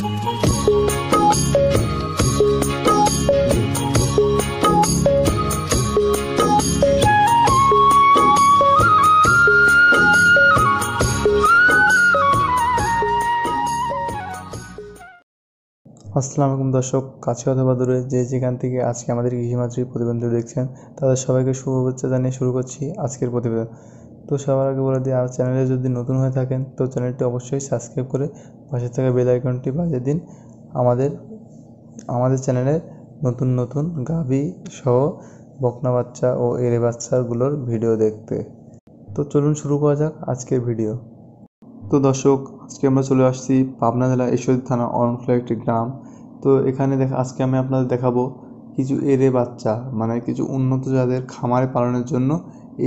আসসালামু আলাইকুম দর্শক, কাছে অথবা দূরে যে যেখান থেকে আজকে আমাদের কৃষিমাত্রিক প্রতিবেদন দেখছেন তাদের সবাইকে শুভেচ্ছা জানিয়ে শুরু করছি আজকের প্রতিবেদন। তো সবার আগে বলে দিই, চ্যানেলে যদি নতুন হয়ে থাকেন তো চ্যানেলটি অবশ্যই সাবস্ক্রাইব করে পাশে থাকা বেল আইকনটি বাজিয়ে দিন আমাদের চ্যানেলে নতুন নতুন গাভী সহ বকনা বাচ্চা ও এড়ে বাচ্চাগুলোর ভিডিও দেখতে। তো চলুন শুরু করা যাক আজকের ভিডিও। তো দর্শক, আজকে আমরা চলে আসছি পাবনা জেলা ঈশ্বরদী থানা অরণখোলা একটি গ্রাম। তো এখানে আজকে আমি আপনাদের দেখাবো কিছু এড়ে বাচ্চা, মানে কিছু উন্নত জাতের খামারে পালনের জন্য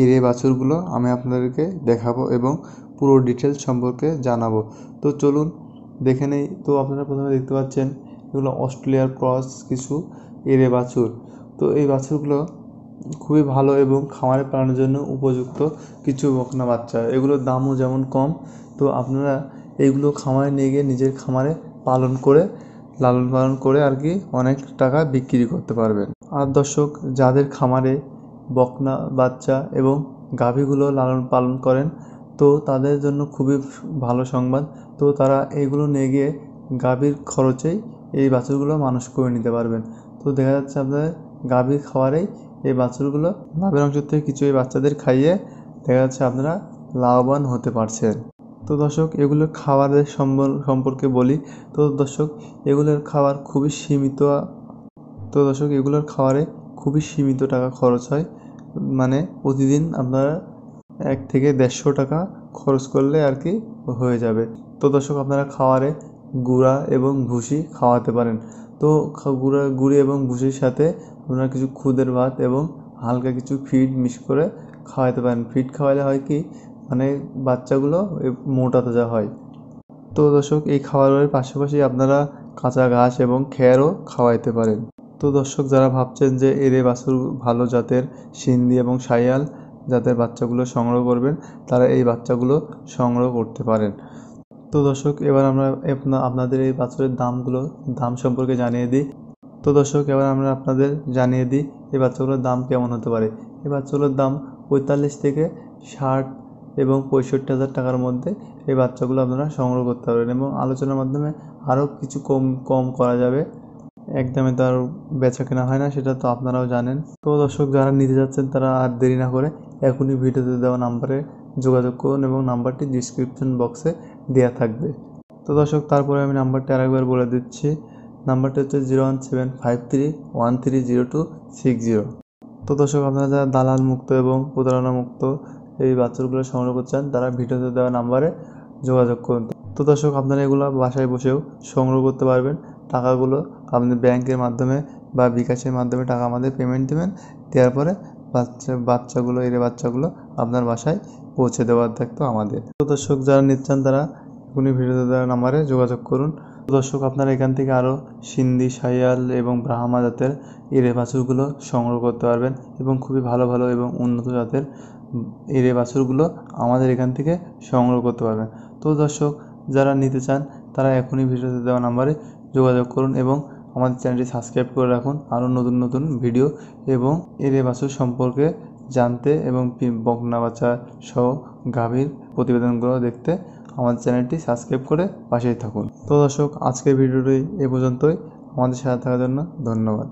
এড়ে বাছুরগুলো আমি আপনাদেরকে দেখাবো এবং পুরো ডিটেলস সম্পর্কে জানাবো। তো চলুন দেখে নেই। তো আপনারা প্রথমে দেখতে পাচ্ছেন এগুলো অস্ট্রেলিয়ার ক্রস কিছু এড়ে বাছুর। তো এই বাছুরগুলো খুবই ভালো এবং খামারে পালনের জন্য উপযুক্ত কিছু বকনা বাচ্চা। এগুলোর দামও যেমন কম, তো আপনারা এইগুলো খামারে নিয়ে গিয়ে নিজের খামারে লালন পালন করে আর কি অনেক টাকা বিক্রি করতে পারবেন। আর দর্শক, যাদের খামারে বকনা বাচ্চা এবং গাভীগুলো লালন পালন করেন তো তাদের জন্য খুবই ভালো সংবাদ। তো তারা এইগুলো নিয়ে গিয়ে গাভীর খরচেই এই বাছুরগুলো মানুষ করে নিতে পারবেন। তো দেখা যাচ্ছে আপনাদের গাভীর খাওয়ারেই এই বাছুরগুলো লাভের অংশ থেকে কিছু এই বাচ্চাদের খাইয়ে দেখা যাচ্ছে আপনারা লাভবান হতে পারছেন। তো দর্শক, এগুলোর খাবারের সম্পর্কে বলি। তো দর্শক, এগুলোর খাবার খুবই সীমিত। তো দর্শক, এগুলোর খাবারে খুবই সীমিত টাকা খরচ হয়, মানে প্রতিদিন আপনারা 1 থেকে 150 টাকা খরচ করলে আর কি হয়ে যাবে। তো দর্শক, আপনারা খাবারে গুঁড়া এবং ভুসি খাওয়াতে পারেন। তো গুঁড়ি এবং ভুসির সাথে আপনারা কিছু খুদের ভাত এবং হালকা কিছু ফিড মিক্স করে খাওয়াতে পারেন। ফিড খাওয়ালে হয় কি, মানে বাচ্চাগুলো মোটা তাজা হয়। তো দর্শক, এই খাবারের পাশাপাশি আপনারা কাঁচা ঘাস এবং খ্যারও খাওয়াইতে পারেন। তো দর্শক, যারা ভাবছেন যে এড়ে বাছুর ভালো জাতের সিন্ধি এবং শাহিওয়াল জাতের বাচ্চাগুলো সংগ্রহ করবেন, তারা এই বাচ্চাগুলো সংগ্রহ করতে পারেন। তো দর্শক, এবার আমরা আপনাদের এই বাছুরের দাম সম্পর্কে জানিয়ে দিই। তো দর্শক, এবার আমরা আপনাদের জানিয়ে দিই এই বাচ্চাগুলোর দাম কেমন হতে পারে। এই বাচ্চাগুলোর দাম 45 থেকে 60 এবং 65,000 টাকার মধ্যে এই বাচ্চাগুলো আপনারা সংগ্রহ করতে পারবেন এবং আলোচনার মাধ্যমে আরও কিছু কম করা যাবে। একদমই তো আর বেচা কেনা হয় না, সেটা তো আপনারাও জানেন। তো দর্শক, যারা নিতে যাচ্ছেন তারা আর দেরি না করে এখনই ভিডিওতে দেওয়া নাম্বারে যোগাযোগ করুন এবং নাম্বারটি ডিসক্রিপশন বক্সে দেওয়া থাকবে। তো দর্শক, তারপরে আমি নাম্বারটি আরেকবার বলে দিচ্ছি। নাম্বারটি হচ্ছে 01753130260। তো দর্শক, আপনারা যারা দালাল মুক্ত এবং প্রতারণা মুক্ত এই বাচ্চাগুলো সংগ্রহ করছেন তারা ভিডিওতে দেওয়া নাম্বারে যোগাযোগ করুন। তো দর্শক, আপনারা এগুলো বাসায় বসেও সংগ্রহ করতে পারবেন। টাকাগুলো আপনি ব্যাংকের মাধ্যমে বা বিকাশের মাধ্যমে টাকা আমাদের পেমেন্ট দেবেন। দেওয়ার পরে এড়ে বাচ্চাগুলো আপনার বাসায় পৌঁছে দেওয়ার দায়িত্ব আমাদের। তো দর্শক, যারা নিতে চান তারা এখনই ভিডিওতে দেওয়া নাম্বারে যোগাযোগ করুন। দর্শক, আপনারা এখান থেকে আরও সিন্ধি, শাহিওয়াল এবং ব্রাহ্মা জাতের এড়ে বাছুরগুলো সংগ্রহ করতে পারবেন এবং খুবই ভালো এবং উন্নত জাতের এড়ে বাছুরগুলো আমাদের এখান থেকে সংগ্রহ করতে পারবেন। তো দর্শক, যারা নিতে চান তারা এখনই ভিডিওতে দেওয়া নাম্বারে যোগাযোগ করুন এবং আমাদের চ্যানেলটি সাবস্ক্রাইব করে রাখুন আরও নতুন ভিডিও এবং এড়ে বাছুর সম্পর্কে জানতে এবং বকনা বাচ্চা সহ গাভীর প্রতিবেদনগুলো দেখতে আমাদের চ্যানেলটি সাবস্ক্রাইব করে পাশেই থাকুন। তো দর্শক, আজকের ভিডিওটি এ পর্যন্তই। আমাদের সাথে থাকার জন্য ধন্যবাদ।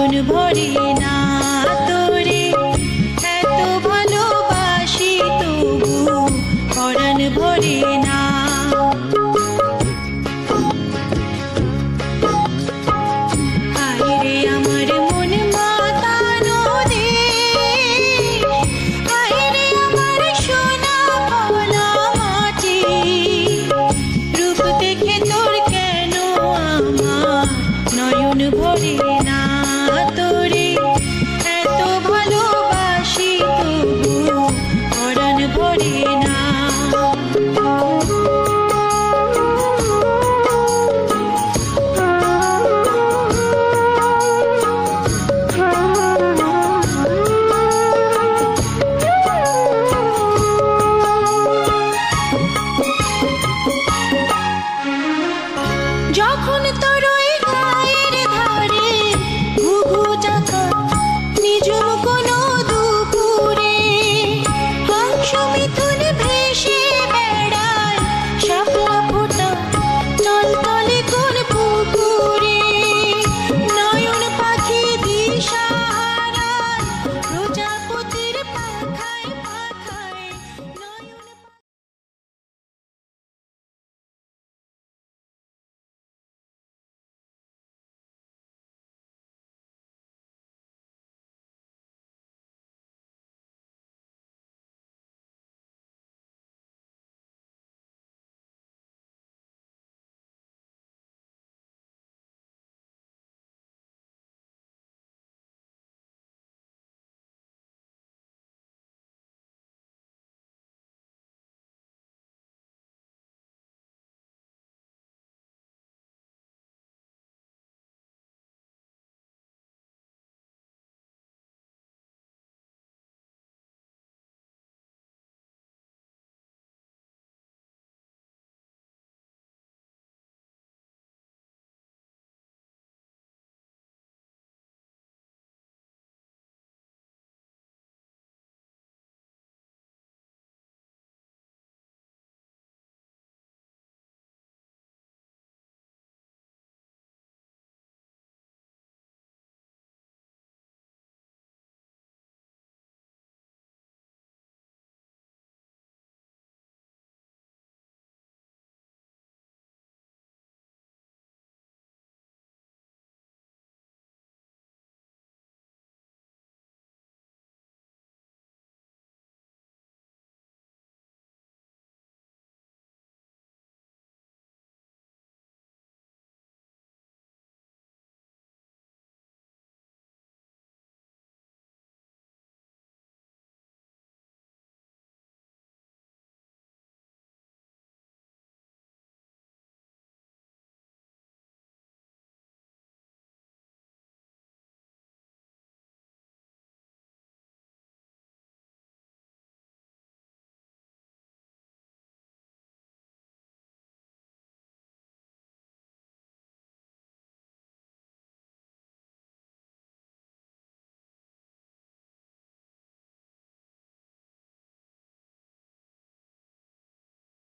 মন ভরে না।